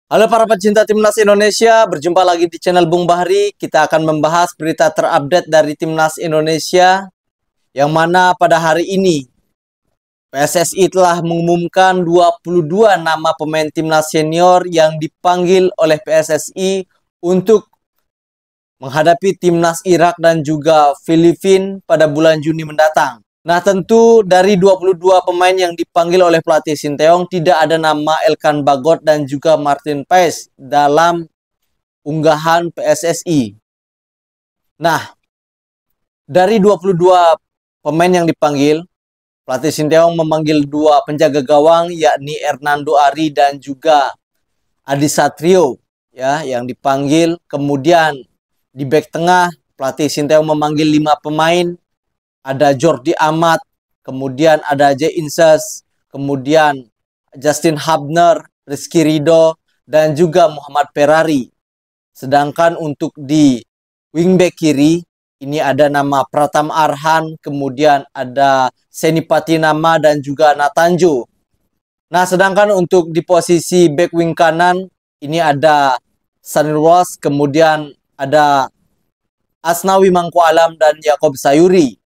Halo para pecinta Timnas Indonesia, berjumpa lagi di channel Bung Bahri. Kita akan membahas berita terupdate dari Timnas Indonesia, yang mana pada hari ini PSSI telah mengumumkan 22 nama pemain Timnas senior yang dipanggil oleh PSSI untuk menghadapi Timnas Irak dan juga Filipina pada bulan Juni mendatang. Nah, tentu dari 22 pemain yang dipanggil oleh pelatih Sinteyong tidak ada nama Elkan Bagot dan juga Martin Paes dalam unggahan PSSI. Nah, dari 22 pemain yang dipanggil, pelatih Sinteyong memanggil dua penjaga gawang, yakni Hernando Ari dan juga Adi Satrio, ya, yang dipanggil. Kemudian di bek tengah, pelatih Sinteyong memanggil 5 pemain. Ada Jordi Amat, kemudian ada Jay Inces, kemudian Justin Hubner, Rizky Ridho, dan juga Muhammad Ferrari. Sedangkan untuk di wingback kiri, ini ada nama Pratam Arhan, kemudian ada Seni Patinama, dan juga Natanjo. Nah, sedangkan untuk di posisi back wing kanan, ini ada Sanil Ross, kemudian ada Asnawi Mangku Alam, dan Yakob Sayuri.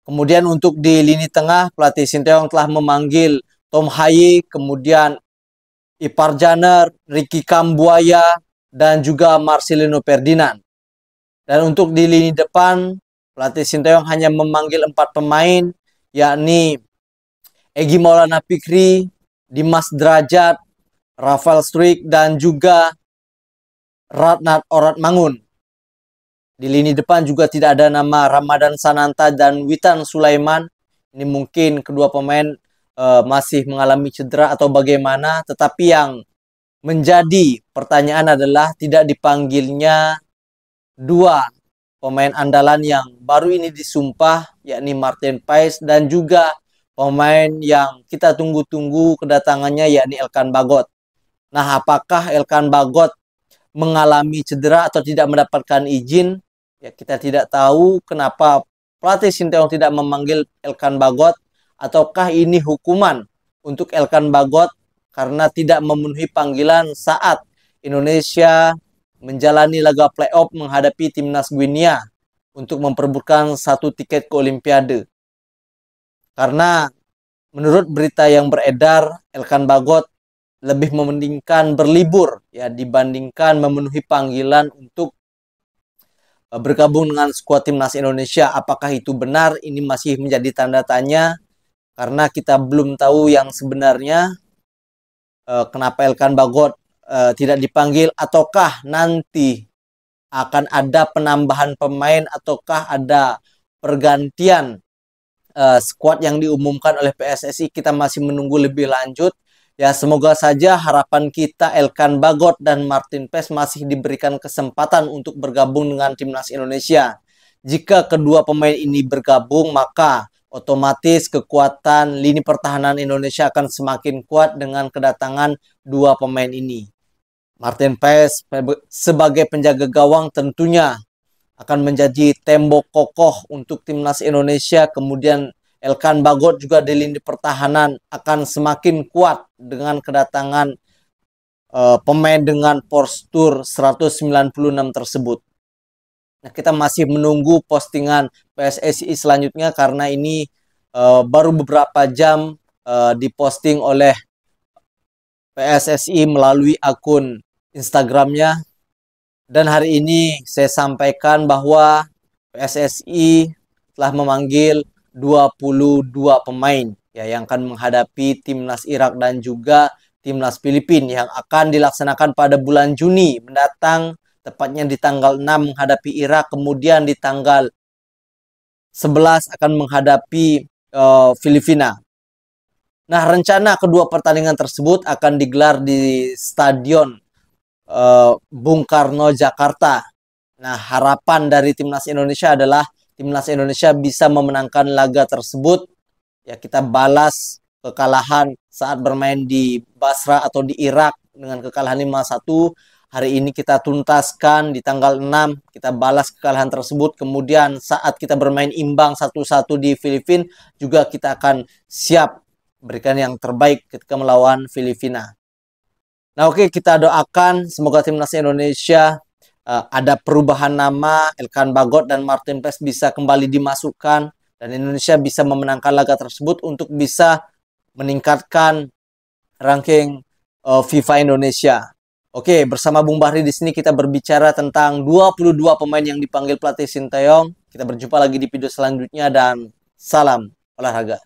Kemudian untuk di lini tengah, pelatih Sinteyong telah memanggil Tom Haye, kemudian Ipar Janer, Ricky Kambuaya, dan juga Marcelino Ferdinand. Dan untuk di lini depan, pelatih Sinteyong hanya memanggil 4 pemain, yakni Egy Maulana Fikri, Dimas Derajat, Rafael Struik, dan juga Ratnat Oratmangun. Di lini depan juga tidak ada nama Ramadan Sananta dan Witan Sulaiman. Ini mungkin kedua pemain masih mengalami cedera atau bagaimana. Tetapi yang menjadi pertanyaan adalah tidak dipanggilnya dua pemain andalan yang baru ini disumpah, yakni Martin Paes dan juga pemain yang kita tunggu-tunggu kedatangannya, yakni Elkan Bagot. Nah, apakah Elkan Bagot mengalami cedera atau tidak mendapatkan izin? Ya, kita tidak tahu kenapa pelatih Sinteyong tidak memanggil Elkan Bagot, ataukah ini hukuman untuk Elkan Bagot karena tidak memenuhi panggilan saat Indonesia menjalani laga playoff menghadapi Timnas Guinea untuk memperebutkan 1 tiket ke Olimpiade. Karena menurut berita yang beredar, Elkan Bagot lebih mementingkan berlibur ya dibandingkan memenuhi panggilan untuk bergabung dengan skuad Timnas Indonesia. Apakah itu benar? Ini masih menjadi tanda tanya karena kita belum tahu yang sebenarnya kenapa Elkan Bagot tidak dipanggil, ataukah nanti akan ada penambahan pemain ataukah ada pergantian skuad yang diumumkan oleh PSSI. Kita masih menunggu lebih lanjut. Ya, semoga saja harapan kita Elkan Bagot dan Martin Paes masih diberikan kesempatan untuk bergabung dengan Timnas Indonesia. Jika kedua pemain ini bergabung, maka otomatis kekuatan lini pertahanan Indonesia akan semakin kuat dengan kedatangan dua pemain ini. Martin Paes sebagai penjaga gawang tentunya akan menjadi tembok kokoh untuk Timnas Indonesia. Kemudian Elkan Bagot juga di lini pertahanan akan semakin kuat dengan kedatangan pemain dengan postur 196 tersebut. Nah, kita masih menunggu postingan PSSI selanjutnya karena ini baru beberapa jam diposting oleh PSSI melalui akun Instagramnya. Dan hari ini saya sampaikan bahwa PSSI telah memanggil 22 pemain ya yang akan menghadapi Timnas Irak dan juga Timnas Filipina yang akan dilaksanakan pada bulan Juni mendatang, tepatnya di tanggal 6 menghadapi Irak, kemudian di tanggal 11 akan menghadapi Filipina. Nah, rencana kedua pertandingan tersebut akan digelar di Stadion Bung Karno, Jakarta. Nah, harapan dari Timnas Indonesia adalah Timnas Indonesia bisa memenangkan laga tersebut. Ya, kita balas kekalahan saat bermain di Basra atau di Irak dengan kekalahan 5-1. Hari ini kita tuntaskan di tanggal 6, kita balas kekalahan tersebut. Kemudian saat kita bermain imbang 1-1 di Filipina, juga kita akan siap berikan yang terbaik ketika melawan Filipina. Nah, oke, kita doakan semoga timnas Indonesia ada perubahan nama, Elkan Bagot dan Martin Paes bisa kembali dimasukkan dan Indonesia bisa memenangkan laga tersebut untuk bisa meningkatkan ranking FIFA Indonesia. Oke, bersama Bung Bahri di sini kita berbicara tentang 22 pemain yang dipanggil pelatih Sinteyong. Kita berjumpa lagi di video selanjutnya dan salam olahraga.